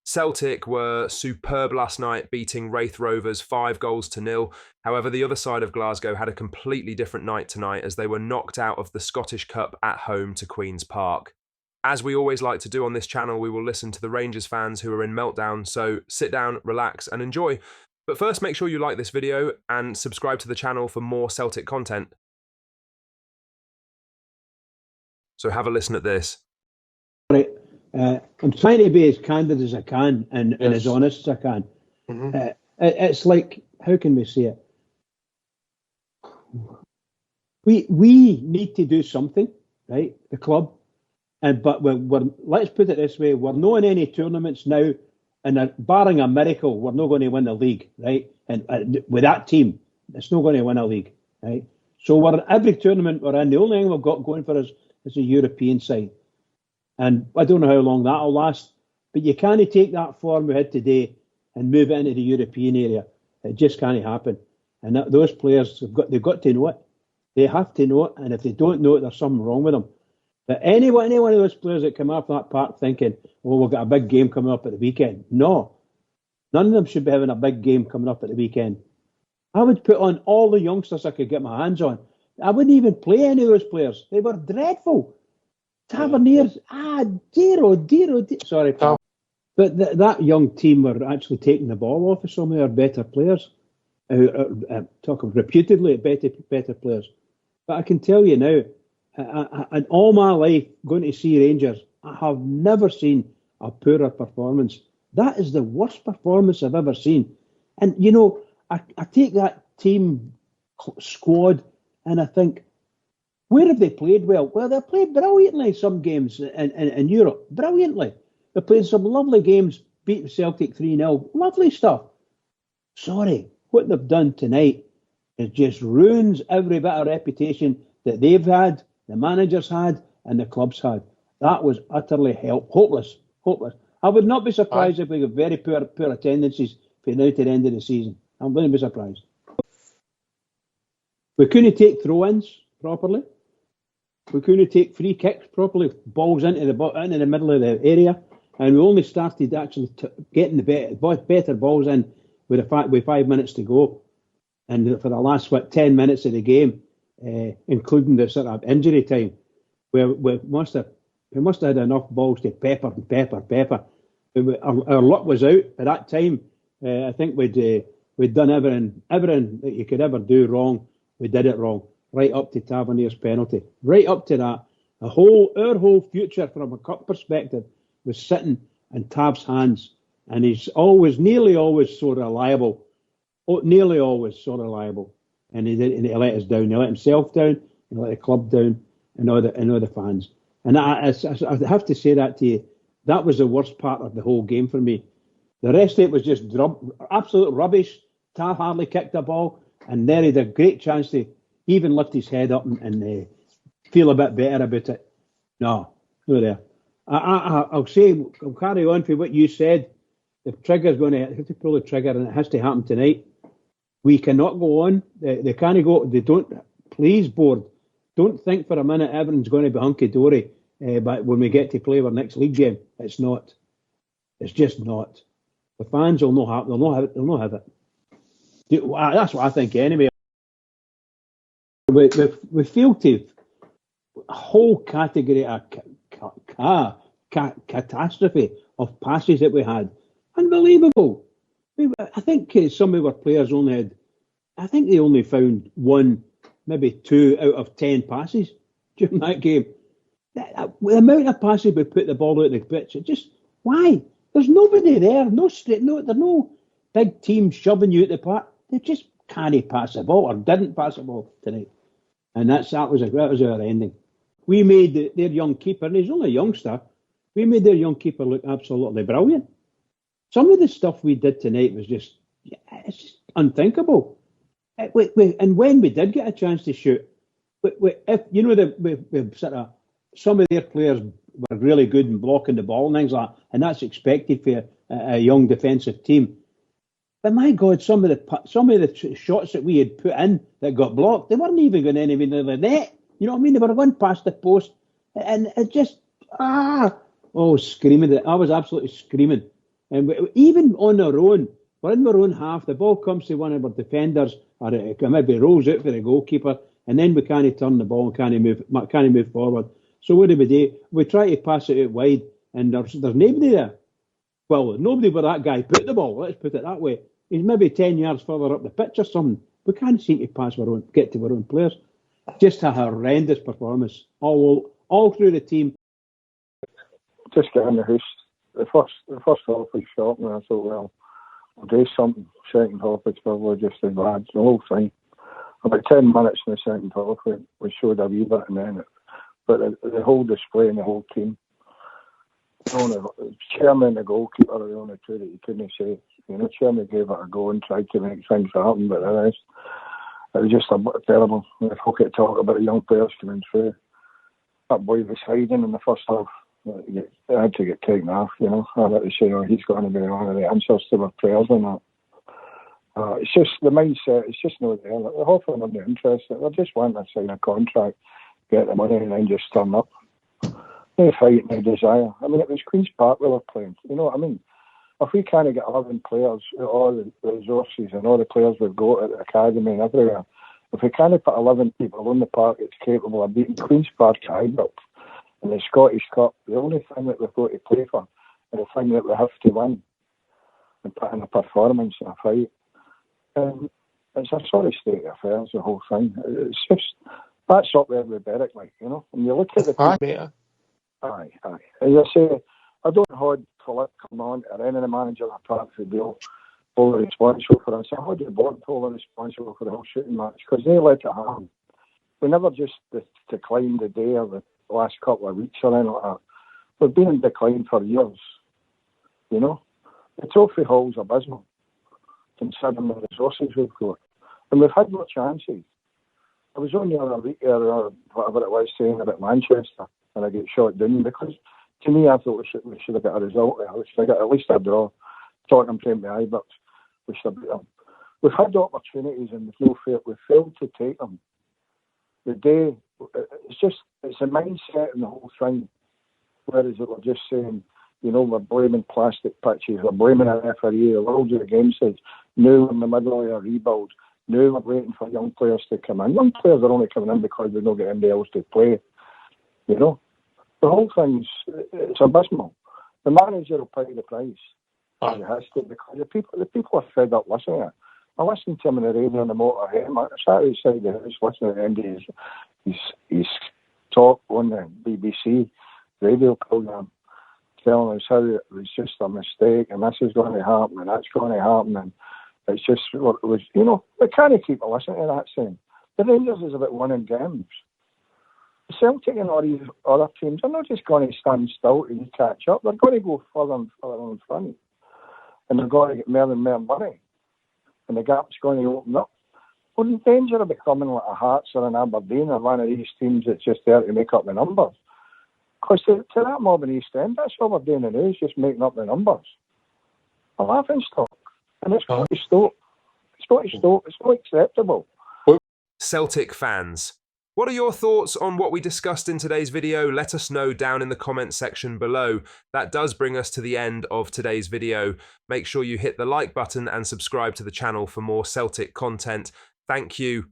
Celtic were superb last night, beating Wraith Rovers 5-0. However, the other side of Glasgow had a completely different night tonight as they were knocked out of the Scottish Cup at home to Queen's Park. As we always like to do on this channel, we will listen to the Rangers fans who are in Meltdown, so sit down, relax and enjoy. But first, make sure you like this video and subscribe to the channel for more Celtic content. So have a listen at this. Right. I'm trying to be as candid as I can and as honest as I can. It's like, how can we say it? We need to do something, right? The club, but let's put it this way: we're not in any tournaments now, and barring a miracle, we're not going to win the league, right? And with that team, it's not going to win a league, right? So we're in every tournament we're in. The only thing we've got going for us is a European side. And I don't know how long that'll last, but you can't take that form we had today and move it into the European area. It just can't happen. And those players, they've got to know it. They have to know it, and if they don't know it, there's something wrong with them. But any one of those players that come off that park thinking, oh, we've got a big game coming up at the weekend. No, none of them should be having a big game coming up at the weekend. I would put on all the youngsters I could get my hands on. I wouldn't even play any of those players. They were dreadful. Taverniers, dear. Sorry, pal. But that young team were actually taking the ball off of some of our better players. Talking reputedly better players. But I can tell you now, in all my life going to see Rangers, I have never seen a poorer performance. That is the worst performance I've ever seen. And, you know, I take that team squad and I think, where have they played well? Well, they played brilliantly some games in Europe. Brilliantly. They played some lovely games, beat Celtic 3-0. Lovely stuff. Sorry, what they've done tonight is just ruins every bit of reputation that they've had, the managers had, and the club's had. That was utterly hopeless. I would not be surprised if we got very poor attendances for now to the end of the season. I'm going to be surprised. We couldn't take throw-ins properly. We couldn't take free kicks properly, balls into the middle of the area, and we only started actually getting the better balls in with 5 minutes to go, and for the last 10 minutes of the game, including the sort of injury time, where we must have had enough balls to pepper. But our luck was out at that time. I think we'd done everything that you could ever do wrong. We did it wrong. Right up to Tavernier's penalty, right up to that. Our whole future from a cup perspective was sitting in Tav's hands, and he's nearly always so reliable, and he let us down. He let himself down, he let the club down, and all the fans. And I have to say that to you, that was the worst part of the whole game for me. The rest of it was just absolute rubbish. Tav hardly kicked the ball, and there he had a great chance to even lift his head up and feel a bit better about it. No there. I'll carry on for what you said. The trigger's going to have to pull the trigger, and it has to happen tonight. We cannot go on. They can't go. They don't. Please, board, don't think for a minute everything's going to be hunky dory. But when we get to play our next league game, it's not. It's just not. The fans will not have. They'll not have it. That's what I think anyway. We failed to a whole category of catastrophe of passes that we had. Unbelievable. I think some of our players they only found 1, maybe 2 out of 10 passes during that game. The amount of passes we put the ball out of the pitch, why? There's nobody there. There's no big team shoving you at the park. They just can't pass the ball, or didn't pass the ball tonight. And that was our ending. We made their young keeper, and he's only a youngster, we made their young keeper look absolutely brilliant. Some of the stuff we did tonight was just unthinkable. And when we did get a chance to shoot, some of their players were really good in blocking the ball and things like that, and that's expected for a young defensive team. But my God, some of the shots that we had put in that got blocked, they weren't even going anywhere near the net. You know what I mean? They were going past the post, and it just screaming! I was absolutely screaming And even on our own, we're in our own half, the ball comes to one of our defenders, or it maybe rolls out for the goalkeeper, and then we can't turn the ball and can't move forward. So what do? We try to pass it out wide, and there's nobody there. Well, nobody where that guy put the ball, let's put it that way. He's maybe 10 yards further up the pitch or something. We can't seem to get to our own players. Just a horrendous performance all through the team. Just getting the house. The first half was shot, and I thought, well, we'll do something. Second half, it's probably just as bad. The whole thing. About 10 minutes in the second half, we showed a wee bit, and then but the whole display and the whole team. The chairman and the goalkeeper are the only two that you couldn't say. Chairman gave it a go and tried to make things happen, but the rest, it was just a bit terrible. If we could talk about the young players coming through, that boy was hiding in the first half. He had to get taken off, I had to say, he's going to be one of the answers to our prayers and that. It's just the mindset, it's just not there. The whole thing I'm not interested. They just want to sign a contract, get the money, and then just turn up. No fight, no desire. I mean, it was Queen's Park we were playing. You know what I mean? If we can't get 11 players, all the resources and all the players we've got at the academy and everywhere, if we can't put 11 people on the park that's capable of beating Queen's Park to Ibrox in the Scottish Cup, the only thing that we've got to play for and the thing that we have to win and put in a performance and a fight. It's a sorry state of affairs, the whole thing. It's just, that's up there with Berwick, And you look at the team. Aye. As I say, I don't hold Philip come on or any of the managers apart from the deal all responsible for us. I hold the board all responsible for the whole shooting match because they let it happen. We never just declined the day or the last couple of weeks or anything like that. We've been in decline for years. The trophy hall's abysmal, considering the resources we've got. And we've had no chances. I was on the other week or whatever it was saying about Manchester and I get shot down because to me I thought we should have got a result there. We should have got at least a draw. Tottenham came to Ibrox. We should have beat them. We've had the opportunities and we've failed to take them. The day, it's a mindset in the whole thing. Whereas it we're just saying, we're blaming plastic pitches, we're blaming a referee, the world of the game says, now we're in the middle of a rebuild, now we're waiting for young players to come in. Young players are only coming in because they don't get anybody else to play. The whole thing's, it's abysmal. The manager will pay the price. He has to, because the people are fed up listening to it. I listened to him on the radio on the motorway. I sat outside the house listening to the end of his talk on the BBC radio programme, telling us how it was just a mistake and this is going to happen and that's going to happen and it's just what it was. We can't keep listening to that saying. The Rangers is about winning games. The Celtic and all these other teams are not just going to stand still and catch up. They're going to go further and further in front. And they're going to get more and more money. And the gap's going to open up. We're in danger of becoming like a Hearts or an Aberdeen or one of these teams that's just there to make up the numbers. Because to that mob in East End, that's all we're doing now, is just making up the numbers. A laughing stock. And it's got to stop. It's got to stop. It's not acceptable. Celtic fans, what are your thoughts on what we discussed in today's video? Let us know down in the comments section below. That does bring us to the end of today's video. Make sure you hit the like button and subscribe to the channel for more Celtic content. Thank you